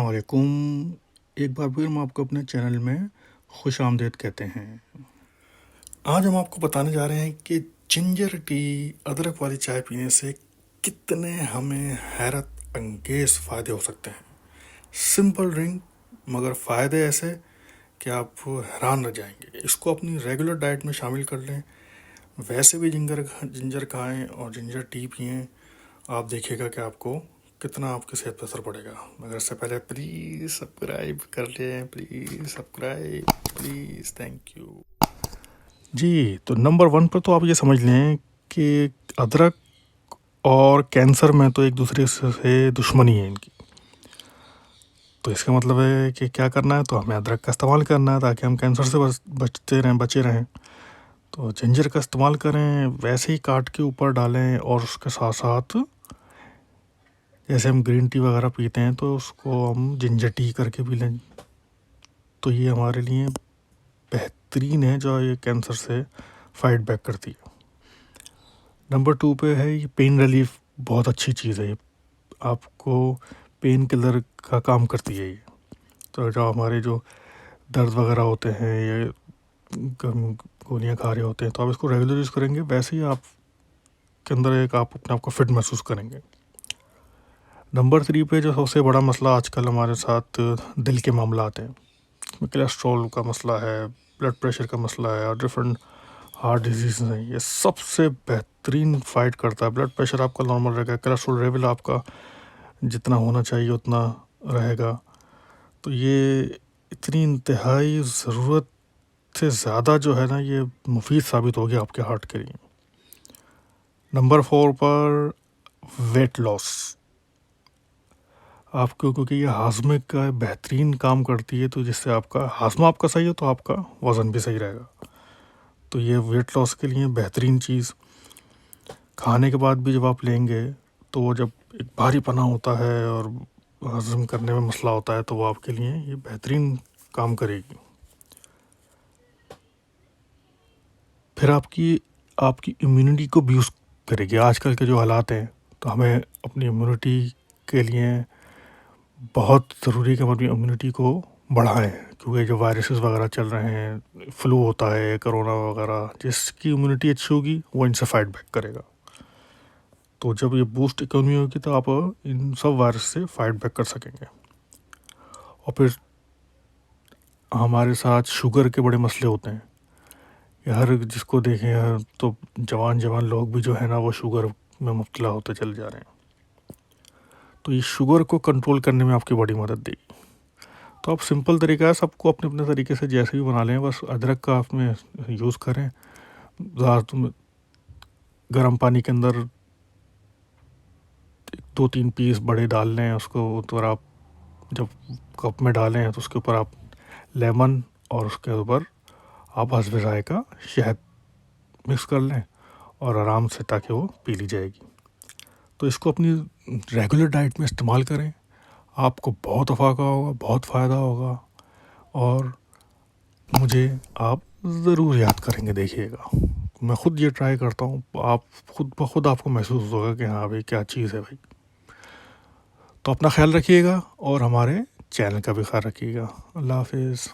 वालेकुम। एक बार फिर हम आपको अपने चैनल में खुश आमदीद कहते हैं। आज हम आपको बताने जा रहे हैं कि जिंजर टी अदरक वाली चाय पीने से कितने हमें हैरत अंगेज फ़ायदे हो सकते हैं। सिंपल ड्रिंक मगर फ़ायदे ऐसे कि आप हैरान रह जाएंगे। इसको अपनी रेगुलर डाइट में शामिल कर लें। वैसे भी जिंजर खाएं और जिंजर टी पिएं। आप देखिएगा कि आपको कितना आपकी सेहत पर असर पड़ेगा। मगर इससे पहले प्लीज़ सब्सक्राइब कर लें, please subscribe, please, thank you जी। तो नंबर 1 पर तो आप ये समझ लें कि अदरक और कैंसर में तो एक दूसरे से दुश्मनी है इनकी। तो इसका मतलब है कि क्या करना है, तो हमें अदरक का इस्तेमाल करना है ताकि हम कैंसर से बचे रहें। तो जिंजर का इस्तेमाल करें, वैसे ही काट के ऊपर डालें और उसके साथ साथ जैसे हम ग्रीन टी वगैरह पीते हैं तो उसको हम जिंजर टी करके पी लें। तो ये हमारे लिए बेहतरीन है जो ये कैंसर से फाइट बैक करती है। नंबर 2 पे है ये पेन रिलीफ। बहुत अच्छी चीज़ है ये, आपको पेन किलर का काम करती है ये। तो जो हमारे जो दर्द वगैरह होते हैं या गोलियाँ खा रहे होते हैं तो आप इसको रेगुलर यूज़ करेंगे, वैसे ही आप के अंदर एक आप अपने आप को फिट महसूस करेंगे। नंबर 3 पे जो सबसे बड़ा मसला आजकल हमारे साथ दिल के मामला आते हैं, इसमें कोलेस्ट्रॉल का मसला है, ब्लड प्रेशर का मसला है और डिफरेंट हार्ट डिजीज़ हैं। ये सबसे बेहतरीन फाइट करता है। ब्लड प्रेशर आपका नॉर्मल रहेगा, कोलेस्ट्रॉल लेवल आपका जितना होना चाहिए उतना रहेगा। तो ये इतनी इंतहाई ज़रूरत से ज़्यादा जो है ना, ये मुफीद साबित होगी आपके हार्ट के लिए। नंबर 4 पर वेट लॉस। आपको क्योंकि ये हाजमे का बेहतरीन काम करती है, तो जिससे आपका हाजमा आपका सही हो तो आपका वज़न भी सही रहेगा। तो ये वेट लॉस के लिए बेहतरीन चीज़। खाने के बाद भी जब आप लेंगे तो वो जब एक भारीपना होता है और हज़म करने में मसला होता है तो वो आपके लिए ये बेहतरीन काम करेगी। फिर आपकी आपकी इम्यूनिटी को बूस्ट करेगी। आजकल के जो हालात हैं तो हमें अपनी इम्यूनिटी के लिए बहुत ज़रूरी है कि हम अपनी इम्यूनिटी को बढ़ाएं, क्योंकि जो वायरसेस वगैरह चल रहे हैं, फ्लू होता है, कोरोना वगैरह, जिसकी इम्यूनिटी अच्छी होगी वो इनसे फाइट बैक करेगा। तो जब ये बूस्ट इकोनॉमी होगी तो आप इन सब वायरस से फाइट बैक कर सकेंगे। और फिर हमारे साथ शुगर के बड़े मसले होते हैं। ये हर जिसको देखें तो जवान लोग भी जो है ना वो शुगर में मुब्तला होते चले जा रहे हैं। तो ये शुगर को कंट्रोल करने में आपकी बड़ी मदद देगी। तो आप सिंपल तरीका है, सबको अपने अपने तरीके से जैसे भी बना लें, बस अदरक का आप में यूज़ करें। गर्म पानी के अंदर 2-3 पीस बड़े डाल लें, उसको ऊपर आप जब कप में डालें तो उसके ऊपर आप लेमन और उसके ऊपर आप हसबे ज़ायक़ा शहद मिक्स कर लें और आराम से, ताकि वो पी ली जाएगी। तो इसको अपनी रेगुलर डाइट में इस्तेमाल करें, आपको बहुत अफाका होगा, बहुत फ़ायदा होगा और मुझे आप ज़रूर याद करेंगे। देखिएगा, मैं ख़ुद ये ट्राई करता हूँ, आप ख़ुद ब खुद आपको महसूस होगा कि हाँ भाई क्या चीज़ है भाई। तो अपना ख्याल रखिएगा और हमारे चैनल का भी ख्याल रखिएगा। अल्लाह हाफ़िज़।